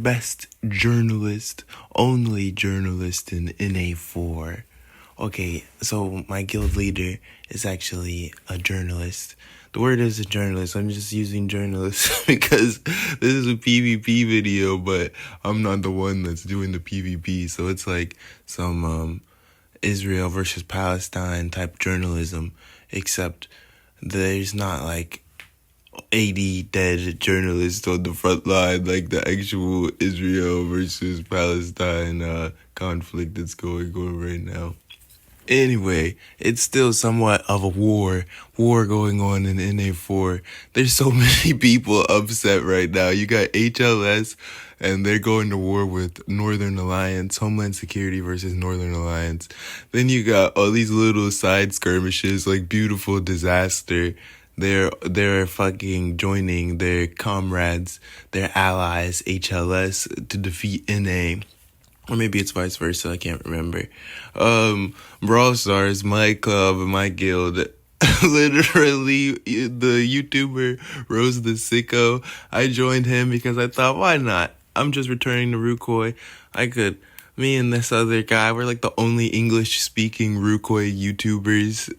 best journalist, only journalist in NA4. Okay, so my guild leader is actually a journalist. The word is a journalist. I'm just using journalist because this is a PvP video, but I'm not the one that's doing the PvP. So it's like some Israel versus Palestine type journalism, except there's not like 80 dead journalists on the front line like the actual Israel versus Palestine conflict that's going on right now. Anyway, it's still somewhat of a war going on in NA4. There's so many people upset right now. You got HLS, and they're going to war with Northern Alliance, Homeland Security versus Northern Alliance. Then you got all these little side skirmishes like Beautiful Disaster. They're fucking joining their comrades, their allies, HLS, to defeat NA. Or maybe it's vice versa, I can't remember. Brawl Stars, my club, my guild, literally, the YouTuber Rose the Sicko, I joined him because I thought, why not? I'm just returning to Rucoy. Me and this other guy, we're like the only English-speaking Rucoy YouTubers.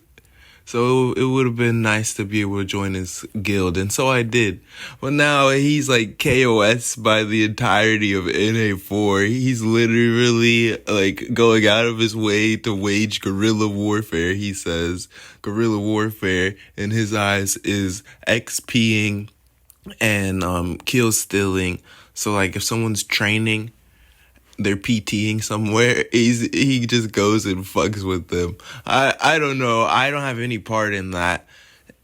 So it would have been nice to be able to join his guild, and so I did. But now he's like KOS by the entirety of NA4. He's literally like going out of his way to wage guerrilla warfare, he says. Guerrilla warfare, in his eyes, is XPing and kill stealing. So like if someone's training, they're PTing somewhere, he just goes and fucks with them. I don't know. I don't have any part in that.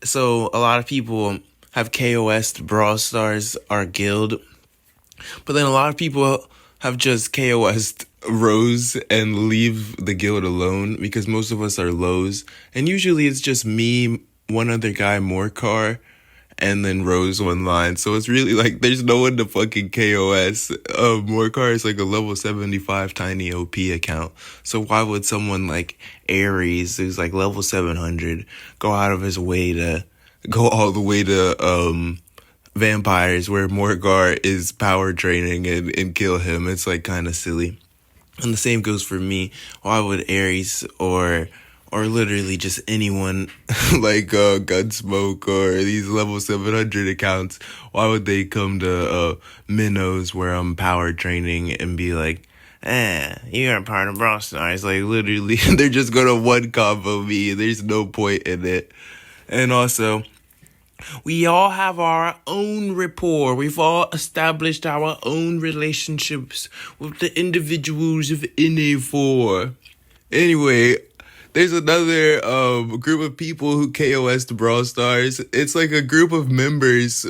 So a lot of people have KOS'd Brawl Stars, our guild. But then a lot of people have just KOS'd Rose and leave the guild alone because most of us are lows. And usually it's just me, one other guy, Morcar, and then Rose online. So it's really like there's no one to fucking KOS. Morcar is like a level 75 tiny OP account. So why would someone like Ares, who's like level 700, go out of his way to go all the way to vampires where Morcar is power draining and kill him? It's like kind of silly. And the same goes for me. Why would Ares or literally just anyone like Gunsmoke or these level 700 accounts, why would they come to Minnows where I'm power training and be like, you're a part of Brawl Stars? Like literally, they're just gonna one combo me. There's no point in it. And also, we all have our own rapport. We've all established our own relationships with the individuals of NA4. Anyway, there's another group of people who KOS to Brawl Stars. It's like a group of members.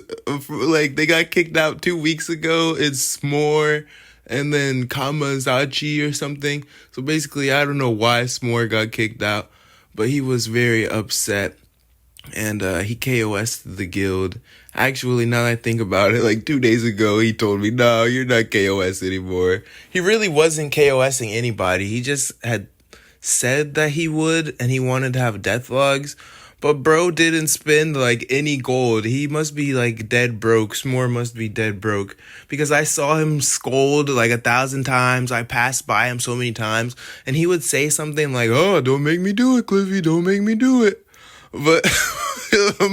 Like, they got kicked out 2 weeks ago. It's S'more and then Kamazachi or something. So basically, I don't know why S'more got kicked out, but he was very upset. And he KOS'd the guild. Actually, now that I think about it, like 2 days ago, he told me, no, you're not KOS anymore. He really wasn't KOSing anybody. He just had said that he would, and he wanted to have death logs, but bro didn't spend like any gold. He must be like dead broke. S'more must be dead broke because I saw him scold like 1,000 times. I passed by him so many times, and he would say something like, "Oh, don't make me do it, Cliffy. Don't make me do it." But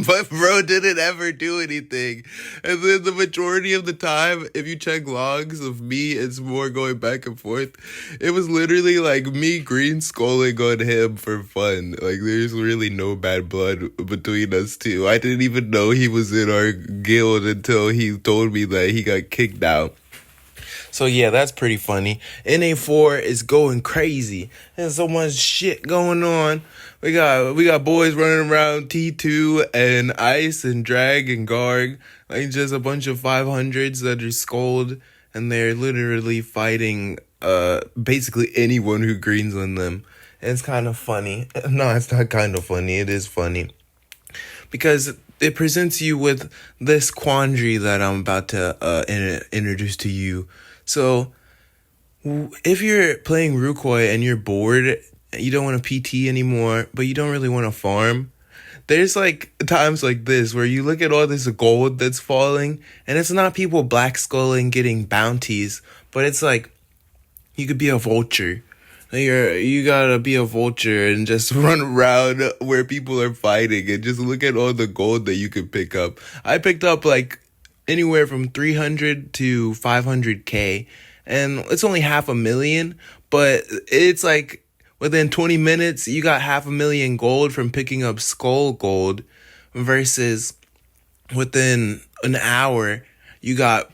but bro didn't ever do anything. And then the majority of the time, if you check logs of me and S'more going back and forth, it was literally like me green sculling on him for fun. Like there's really no bad blood between us two. I didn't even know he was in our guild until he told me that he got kicked out. So yeah, that's pretty funny. NA4 is going crazy. There's so much shit going on. We got boys running around T2 and Ice and Drag and Garg. Like just a bunch of 500s that are scold, and they're literally fighting basically anyone who greens on them. And it's kind of funny. No, it's not kind of funny. It is funny. Because it presents you with this quandary that I'm about to introduce to you. So, if you're playing Rucoy and you're bored, you don't want to PT anymore, but you don't really want to farm, there's like times like this where you look at all this gold that's falling, and it's not people black sculling getting bounties, but it's like you could be a vulture. You gotta be a vulture and just run around where people are fighting and just look at all the gold that you could pick up. I picked up like anywhere from 300 to 500K, and it's only 500,000, but it's like within 20 minutes you got 500,000 gold from picking up skull gold, versus within an hour you got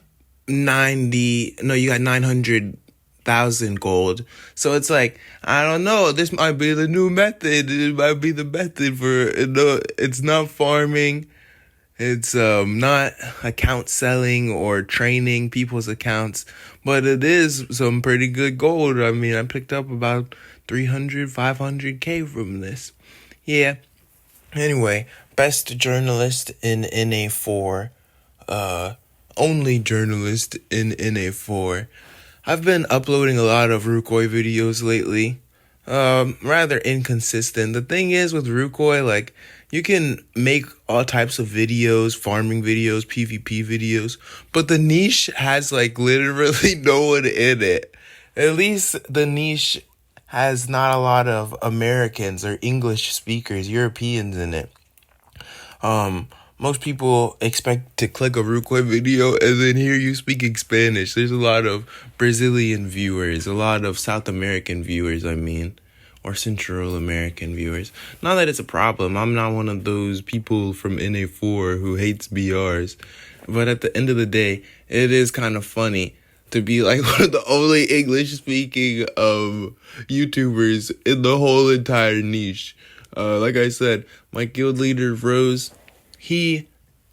900,000 gold. So it's like, I don't know, this might be the new method. It might be the method for, it's not farming. It's not account selling or training people's accounts, but it is some pretty good gold. I mean, I picked up about 300, 500K from this. Yeah. Anyway, best journalist in NA4. Only journalist in NA4. I've been uploading a lot of Rucoy videos lately. Rather inconsistent. The thing is with Rucoy, like, you can make all types of videos, farming videos, PvP videos, but the niche has like literally no one in it. At least the niche has not a lot of Americans or English speakers, Europeans in it. Most people expect to click a Rucoy video and then hear you speaking Spanish. There's a lot of Brazilian viewers, a lot of South American viewers, or Central American viewers. Not that it's a problem. I'm not one of those people from NA4 who hates BRs. But at the end of the day, it is kind of funny to be like one of the only English-speaking YouTubers in the whole entire niche. Like I said, my guild leader, Rose, he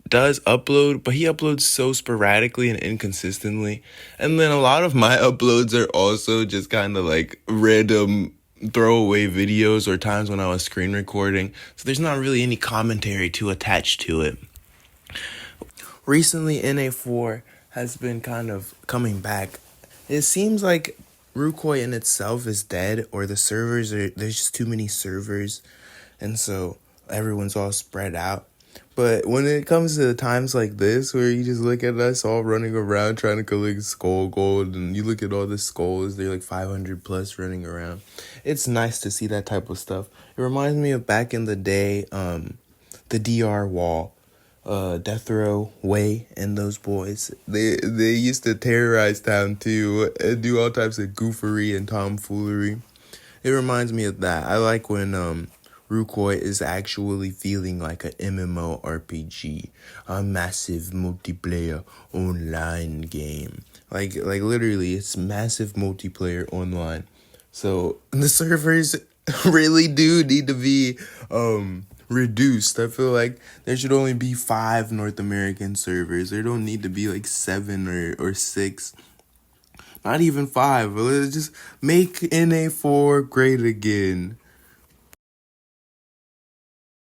does upload, but he uploads so sporadically and inconsistently. And then a lot of my uploads are also just kind of like random throwaway videos or times when I was screen recording. So there's not really any commentary to attach to it. Recently, NA4 has been kind of coming back. It seems like Rucoy in itself is dead, or there's just too many servers, and so everyone's all spread out. But when it comes to times like this, where you just look at us all running around trying to collect skull gold, and you look at all the skulls, they're like 500 plus running around. It's nice to see that type of stuff. It reminds me of back in the day, the DR wall, Death Row, Way, and those boys. They used to terrorize town too, and do all types of goofery and tomfoolery. It reminds me of that. I like when Rucoy is actually feeling like an MMORPG, a massive multiplayer online game. Like literally, it's massive multiplayer online. So the servers really do need to be reduced. I feel like there should only be 5 North American servers. There don't need to be like 7 or 6. Not even 5. Let's just make NA4 great again.